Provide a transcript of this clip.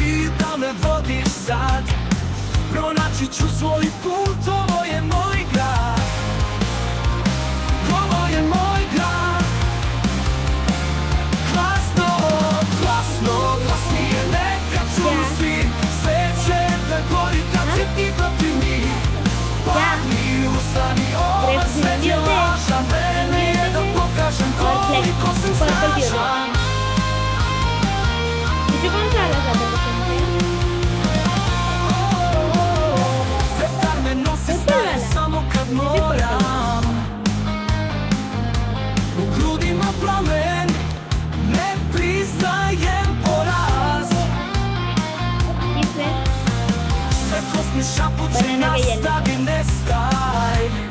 ти да ме водиш зад. Pronaći ću svoj put, ovo je moj grad. Ovo je moj grad. Glasno, glasno, glasnije neka čuju svi. Sve će da gori kad se ti protiv njih. Padni, ustani, ova svet je lažan. Vreme je da pokažem koliko sam snažan. Dice Gonzalo sabe Vetar me nosi staje samo kad moram. U grudima plamen, ne priznajem poraz. Svetlost mi šapuće, nastavi, ne staj.